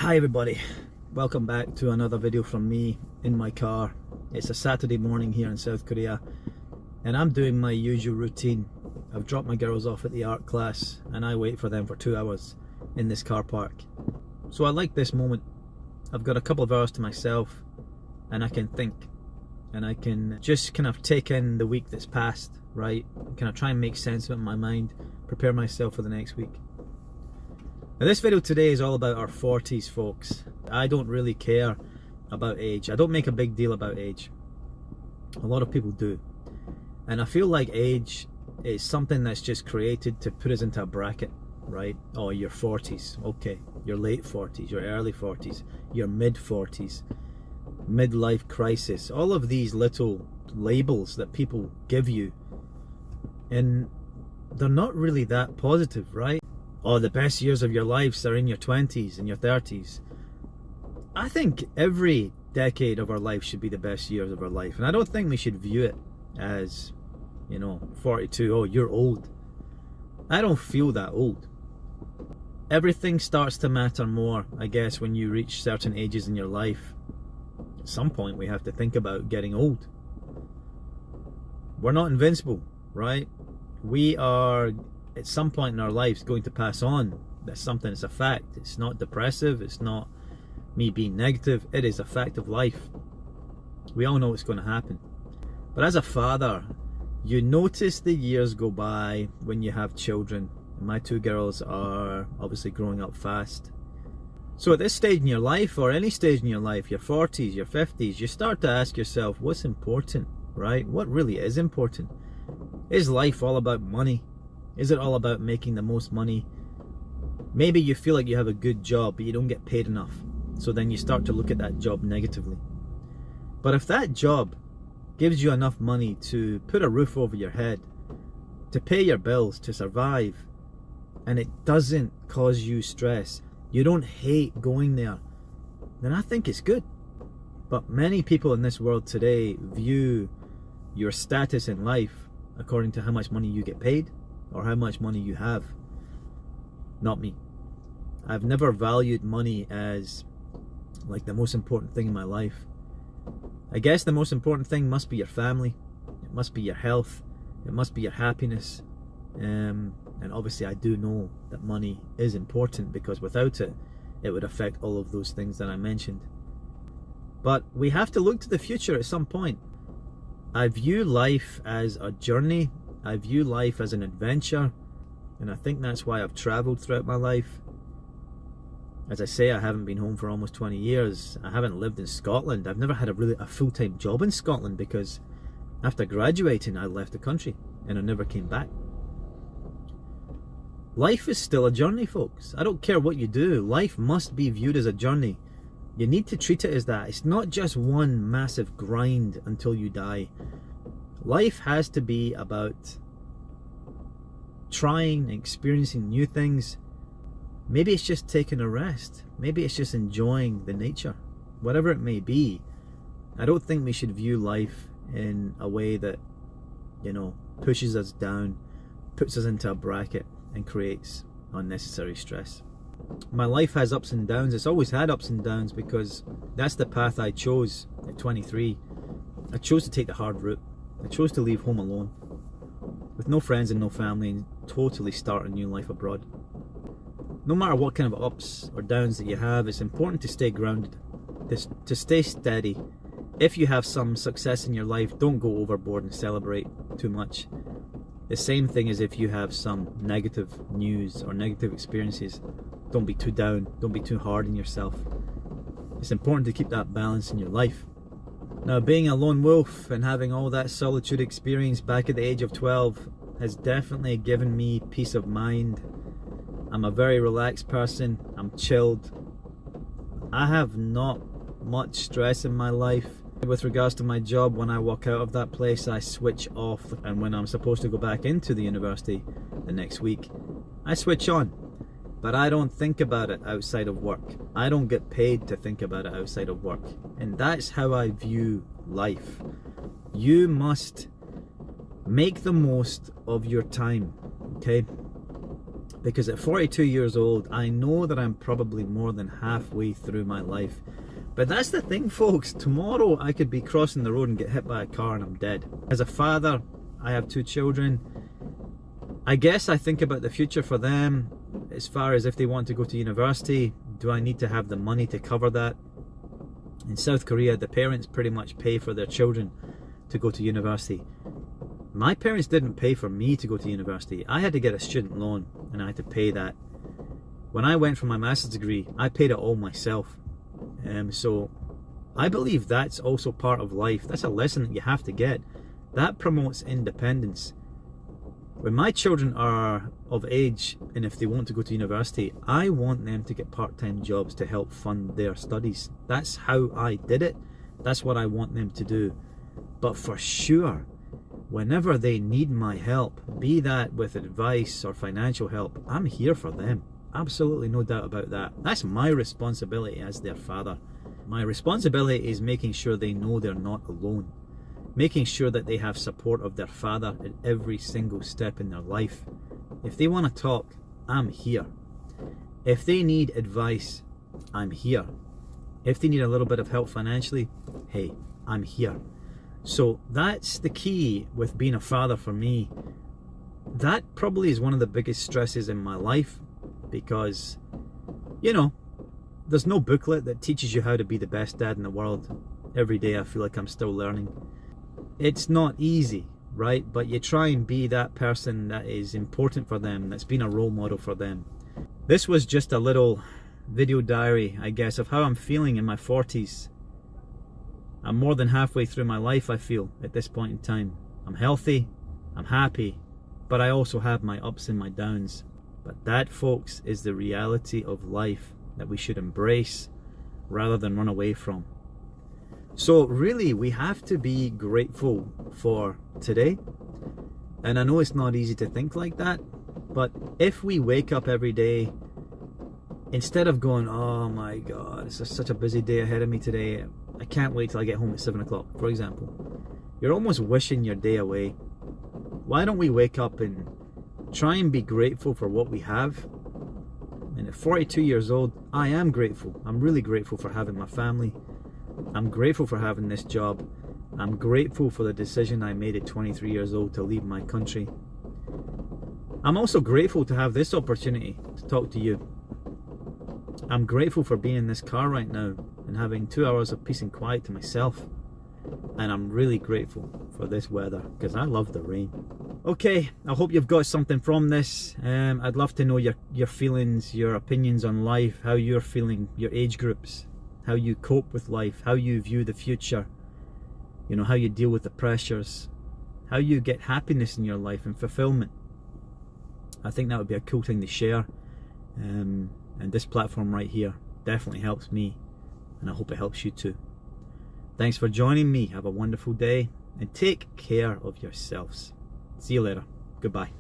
Hi everybody, welcome back to another video from me in my car. It's a Saturday morning here in South Korea and I'm doing my usual routine. I've dropped my girls off at the art class and I wait for them for 2 hours in this car park. So I like this moment. I've got a couple of hours to myself and I can think and I can just kind of take in the week that's passed, right? Kind of try and make sense of it in my mind, prepare myself for the next week. Now this video today is all about our 40s, folks. I don't really care about age. I don't make a big deal about age. A lot of people do. And I feel like age is something that's just created to put us into a bracket, right? Oh, you're 40s, okay. Your late 40s, your early 40s, your mid 40s, midlife crisis. All of these little labels that people give you. And they're not really that positive, right? Oh, the best years of your lives are in your 20s and your 30s. I think every decade of our life should be the best years of our life. And I don't think we should view it as, 42, oh, you're old. I don't feel that old. Everything starts to matter more, I guess, when you reach certain ages in your life. At some point, we have to think about getting old. We're not invincible, right? We are, at some point in our lives, going to pass on. That's something, it's a fact. It's not depressive, it's not me being negative, it is a fact of life. We all know it's going to happen. But as a father, you notice the years go by when you have children. My two girls are obviously growing up fast. So at this stage in your life, or any stage in your life, your 40s, your 50s, you start to ask yourself, what's important, right? What really is important? Is life all about money? Is it all about making the most money? Maybe you feel like you have a good job, but you don't get paid enough. So then you start to look at that job negatively. But if that job gives you enough money to put a roof over your head, to pay your bills, to survive, and it doesn't cause you stress, you don't hate going there, then I think it's good. But many people in this world today view your status in life according to how much money you get paid or how much money you have. Not me. I've never valued money as like the most important thing in my life. I guess the most important thing must be your family, it must be your health, it must be your happiness, and obviously I do know that money is important, because without it, it would affect all of those things that I mentioned. But we have to look to the future at some point. I view life as a journey, I view life as an adventure, and I think that's why I've traveled throughout my life. As I say, I haven't been home for almost 20 years. I haven't lived in Scotland. I've never had a full-time job in Scotland, because after graduating I left the country and I never came back. Life is still a journey, folks. I don't care what you do. Life must be viewed as a journey. You need to treat it as that. It's not just one massive grind until you die. Life has to be about trying, experiencing new things. Maybe it's just taking a rest. Maybe it's just enjoying the nature. Whatever it may be, I don't think we should view life in a way that, pushes us down, puts us into a bracket, and creates unnecessary stress. My life has ups and downs. It's always had ups and downs, because that's the path I chose at 23. I chose to take the hard route. I chose to leave home alone, with no friends and no family, and totally start a new life abroad. No matter what kind of ups or downs that you have, it's important to stay grounded, to stay steady. If you have some success in your life, don't go overboard and celebrate too much. The same thing as if you have some negative news or negative experiences. Don't be too down, don't be too hard on yourself. It's important to keep that balance in your life. Now, being a lone wolf and having all that solitude experience back at the age of 12 has definitely given me peace of mind. I'm a very relaxed person, I'm chilled. I have not much stress in my life. With regards to my job, when I walk out of that place, I switch off, and when I'm supposed to go back into the university the next week, I switch on. But I don't think about it outside of work. I don't get paid to think about it outside of work. And that's how I view life. You must make the most of your time, okay? Because at 42 years old, I know that I'm probably more than halfway through my life. But that's the thing, folks. Tomorrow I could be crossing the road and get hit by a car and I'm dead. As a father, I have 2 children. I guess I think about the future for them as far as if they want to go to university. Do I need to have the money to cover that? In South Korea, the parents pretty much pay for their children to go to university. My parents didn't pay for me to go to university. I had to get a student loan and I had to pay that. When I went for my master's degree, I paid it all myself. So I believe that's also part of life. That's a lesson that you have to get. That promotes independence. When my children are of age and if they want to go to university, I want them to get part-time jobs to help fund their studies. That's how I did it. That's what I want them to do. But for sure, whenever they need my help, be that with advice or financial help, I'm here for them. Absolutely no doubt about that. That's my responsibility as their father. My responsibility is making sure they know they're not alone. Making sure that they have support of their father at every single step in their life. If they want to talk, I'm here. If they need advice, I'm here. If they need a little bit of help financially, hey, I'm here. So that's the key with being a father for me. That probably is one of the biggest stresses in my life because, you know, there's no booklet that teaches you how to be the best dad in the world. Every day I feel like I'm still learning. It's not easy, right? But you try and be that person that is important for them, that's been a role model for them. This was just a little video diary, I guess, of how I'm feeling in my 40s. I'm more than halfway through my life, I feel, at this point in time. I'm healthy, I'm happy, but I also have my ups and my downs. But that, folks, is the reality of life that we should embrace rather than run away from. So really, we have to be grateful for today. And I know it's not easy to think like that, but if we wake up every day, instead of going, oh my God, it's such a busy day ahead of me today, I can't wait till I get home at 7 o'clock, for example. You're almost wishing your day away. Why don't we wake up and try and be grateful for what we have? And at 42 years old, I am grateful. I'm really grateful for having my family. I'm grateful for having this job. I'm grateful for the decision I made at 23 years old to leave my country. I'm also grateful to have this opportunity to talk to you. I'm grateful for being in this car right now and having 2 hours of peace and quiet to myself. And I'm really grateful for this weather because I love the rain. Okay, I hope you've got something from this. I'd love to know your feelings, your opinions on life, how you're feeling, your age groups, how you cope with life, how you view the future, you know, how you deal with the pressures, how you get happiness in your life and fulfillment. I think that would be a cool thing to share. And this platform right here definitely helps me, and I hope it helps you too. Thanks for joining me. Have a wonderful day and take care of yourselves. See you later. Goodbye.